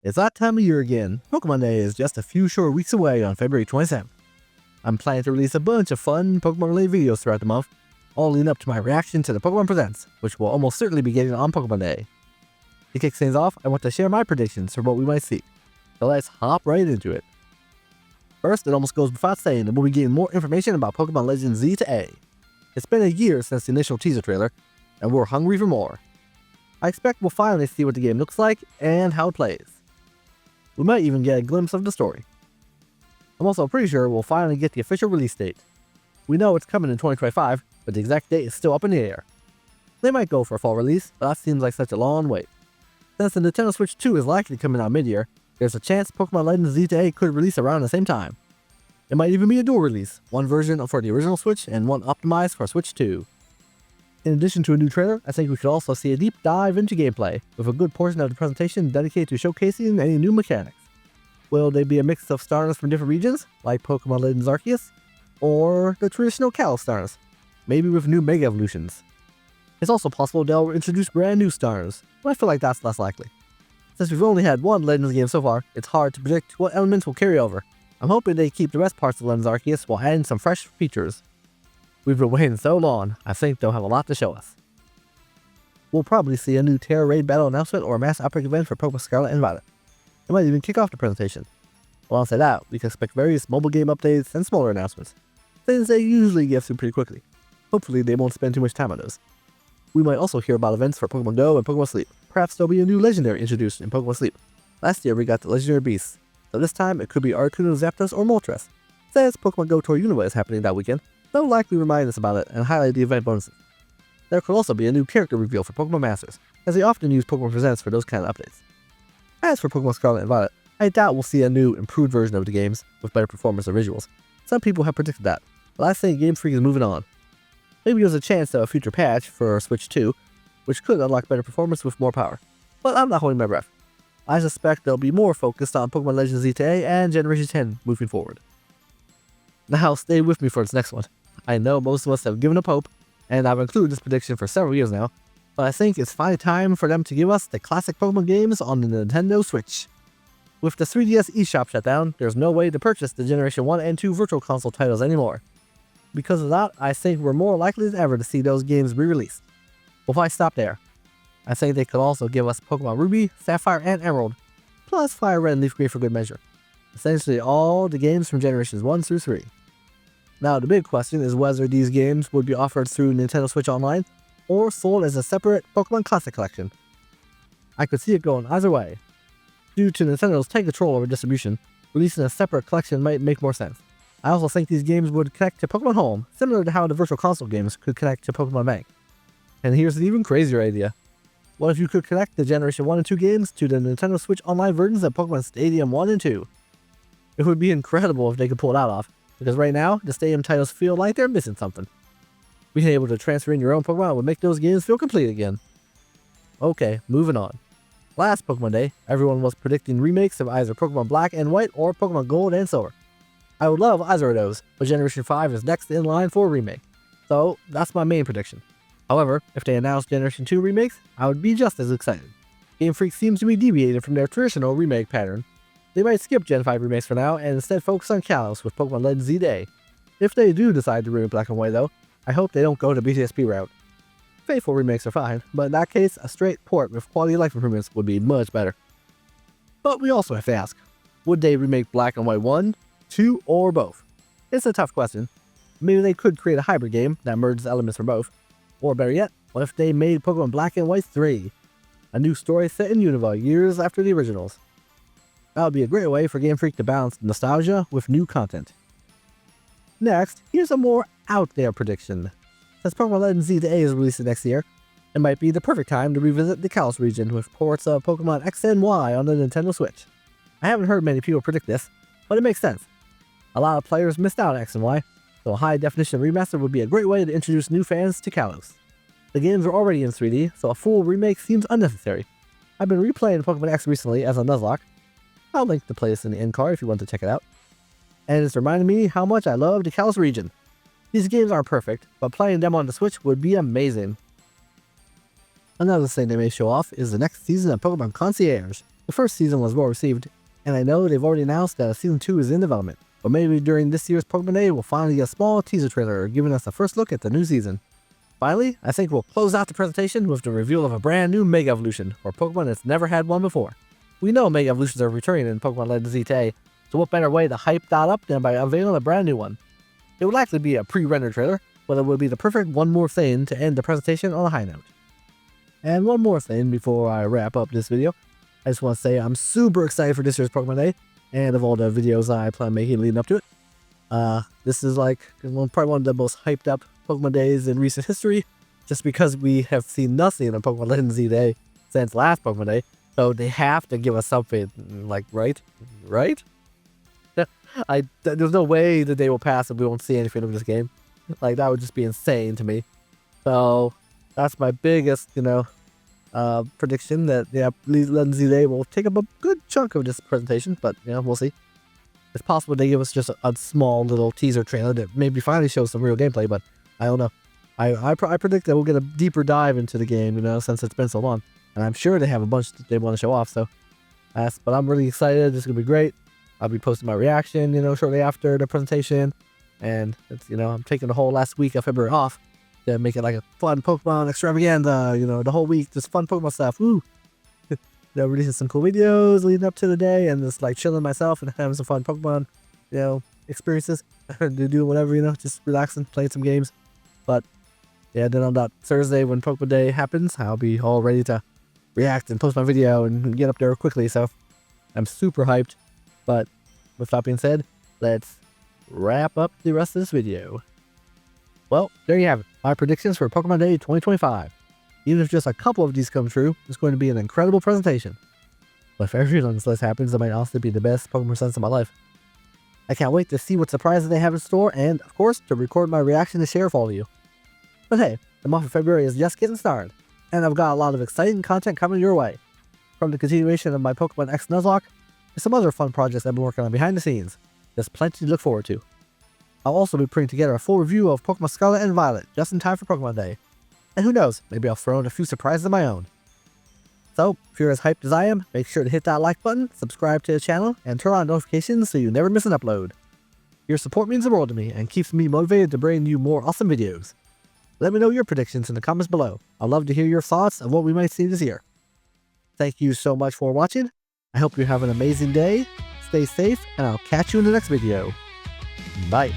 It's that time of year again. Pokemon Day is just a few short weeks away on February 27th. I'm planning to release a bunch of fun Pokemon-related videos throughout the month, all leading up to my reaction to the Pokemon Presents, which will almost certainly be getting on Pokemon Day. To kick things off, I want to share my predictions for what we might see. So let's hop right into it. First, it almost goes without saying that we'll be getting more information about Pokemon Legends Z to A. It's been a year since the initial teaser trailer, and we're hungry for more. I expect we'll finally see what the game looks like and how it plays. We might even get a glimpse of the story. I'm also pretty sure we'll finally get the official release date. We know it's coming in 2025, but the exact date is still up in the air. They might go for a fall release, but that seems like such a long wait. Since the Nintendo Switch 2 is likely coming out mid-year, there's a chance Pokemon Legends Z to A could release around the same time. It might even be a dual release, one version for the original Switch and one optimized for Switch 2. In addition to a new trailer, I think we could also see a deep dive into gameplay, with a good portion of the presentation dedicated to showcasing any new mechanics. Will they be a mix of starters from different regions, like Pokemon Legends Arceus, or the traditional Kalos starters, maybe with new Mega Evolutions? It's also possible they'll introduce brand new starters, but I feel like that's less likely. Since we've only had one Legends game so far, it's hard to predict what elements will carry over. I'm hoping they keep the best parts of Legends Arceus while adding some fresh features. We've been waiting so long, I think they'll have a lot to show us. We'll probably see a new Terra Raid battle announcement or a mass outbreak event for Pokemon Scarlet and Violet. It might even kick off the presentation. Alongside that, we can expect various mobile game updates and smaller announcements, things they usually get through pretty quickly. Hopefully they won't spend too much time on those. We might also hear about events for Pokemon Go and Pokemon Sleep. Perhaps there'll be a new legendary introduced in Pokemon Sleep. Last year we got the legendary beasts, so this time it could be Articuno, Zapdos, or Moltres. Since Pokemon Go Tour Unova is happening that weekend, they'll likely remind us about it and highlight the event bonuses. There could also be a new character reveal for Pokemon Masters, as they often use Pokemon Presents for those kind of updates. As for Pokemon Scarlet and Violet, I doubt we'll see a new, improved version of the games with better performance or visuals. Some people have predicted that, but I think Game Freak is moving on. Maybe there's a chance of a future patch for Switch 2, which could unlock better performance with more power, but I'm not holding my breath. I suspect they'll be more focused on Pokemon Legends Z to A and Generation 10 moving forward. Now stay with me for this next one. I know most of us have given up hope, and I've included this prediction for several years now, but I think it's finally time for them to give us the classic Pokemon games on the Nintendo Switch. With the 3DS eShop shut down, there's no way to purchase the Generation 1 and 2 Virtual Console titles anymore. Because of that, I think we're more likely than ever to see those games re-released. Well, if I stop there, I think they could also give us Pokemon Ruby, Sapphire, and Emerald, plus Fire Red and Leaf Green for good measure. Essentially all the games from Generations 1 through 3. Now the big question is whether these games would be offered through Nintendo Switch Online, or sold as a separate Pokemon Classic Collection. I could see it going either way. Due to Nintendo's tight control over distribution, releasing a separate collection might make more sense. I also think these games would connect to Pokemon Home, similar to how the Virtual Console games could connect to Pokemon Bank. And here's an even crazier idea. What if you could connect the Generation 1 and 2 games to the Nintendo Switch Online versions of Pokemon Stadium 1 and 2? It would be incredible if they could pull that off, because right now, the Stadium titles feel like they're missing something. Being able to transfer in your own Pokemon would make those games feel complete again. Okay, moving on. Last Pokemon Day, everyone was predicting remakes of either Pokemon Black and White or Pokemon Gold and Silver. I would love either of those, but Generation 5 is next in line for a remake. So, that's my main prediction. However, if they announce Generation 2 remakes, I would be just as excited. Game Freak seems to be deviating from their traditional remake pattern. They might skip Gen 5 remakes for now and instead focus on Kalos with Pokemon Legends Z to A. If they do decide to remake Black and White though, I hope they don't go the BTSP route. Faithful remakes are fine, but in that case, a straight port with quality of life improvements would be much better. But we also have to ask, would they remake Black and White 1, 2, or both? It's a tough question. Maybe they could create a hybrid game that merges elements from both. Or better yet, what if they made Pokemon Black and White 3? A new story set in Unova years after the originals. That would be a great way for Game Freak to balance nostalgia with new content. Next, here's a more out there prediction. Since Pokemon Legends Z to A is released next year, it might be the perfect time to revisit the Kalos region with ports of Pokemon X and Y on the Nintendo Switch. I haven't heard many people predict this, but it makes sense. A lot of players missed out on X and Y, so a high definition remaster would be a great way to introduce new fans to Kalos. The games are already in 3D, so a full remake seems unnecessary. I've been replaying Pokemon X recently as a Nuzlocke. I'll link the playlist in the end card if you want to check it out. And it's reminded me how much I love the Kalos region. These games aren't perfect, but playing them on the Switch would be amazing. Another thing they may show off is the next season of Pokemon Concierge, The first season was well received, and I know they've already announced that Season 2 is in development, but maybe during this year's Pokemon Day we'll finally get a small teaser trailer giving us a first look at the new season. Finally, I think we'll close out the presentation with the reveal of a brand new Mega Evolution for Pokemon that's never had one before. We know Mega Evolutions are returning in Pokemon Legends Z today, so what better way to hype that up than by unveiling a brand new one? It would likely be a pre-rendered trailer, but it would be the perfect one more thing to end the presentation on a high note. And one more thing before I wrap up this video, I just want to say I'm super excited for this year's Pokemon Day, and of all the videos I plan on making leading up to it. This is like probably one of the most hyped up Pokemon Days in recent history, just because we have seen nothing on Pokemon Legends Z Day since last Pokemon Day, so they have to give us something, like, right? There's no way the day will pass and we won't see anything of this game. Like, that would just be insane to me. So, that's my biggest, prediction that, Legends Z Day will take up a good chunk of this presentation, but, we'll see. It's possible they give us just a small little teaser trailer that maybe finally shows some real gameplay, but I don't know. I predict that we'll get a deeper dive into the game, since it's been so long. And I'm sure they have a bunch that they want to show off, so. But I'm really excited. This is going to be great. I'll be posting my reaction, shortly after the presentation. And, it's, I'm taking the whole last week of February off to make it like a fun Pokemon extravaganza, the whole week, just fun Pokemon stuff. Woo! Releasing some cool videos leading up to the day and just like chilling myself and having some fun Pokemon, experiences. Doing whatever, just relaxing, playing some games. But, yeah, then on that Thursday when Pokemon Day happens, I'll be all ready to react and post my video and get up there quickly. So, I'm super hyped. But, with that being said, let's wrap up the rest of this video. Well, there you have it. My predictions for Pokemon Day 2025. Even if just a couple of these come true, it's going to be an incredible presentation. But if every one of this list happens, it might also be the best Pokemon presents of my life. I can't wait to see what surprises they have in store and, of course, to record my reaction to share with all of you. But hey, the month of February is just getting started, and I've got a lot of exciting content coming your way. From the continuation of my Pokemon X Nuzlocke, to some other fun projects I've been working on behind the scenes. There's plenty to look forward to. I'll also be putting together a full review of Pokemon Scarlet and Violet just in time for Pokemon Day. And who knows, maybe I'll throw in a few surprises of my own. So, if you're as hyped as I am, make sure to hit that like button, subscribe to the channel, and turn on notifications so you never miss an upload. Your support means the world to me and keeps me motivated to bring you more awesome videos. Let me know your predictions in the comments below. I'd love to hear your thoughts on what we might see this year. Thank you so much for watching. I hope you have an amazing day, stay safe, and I'll catch you in the next video. Bye.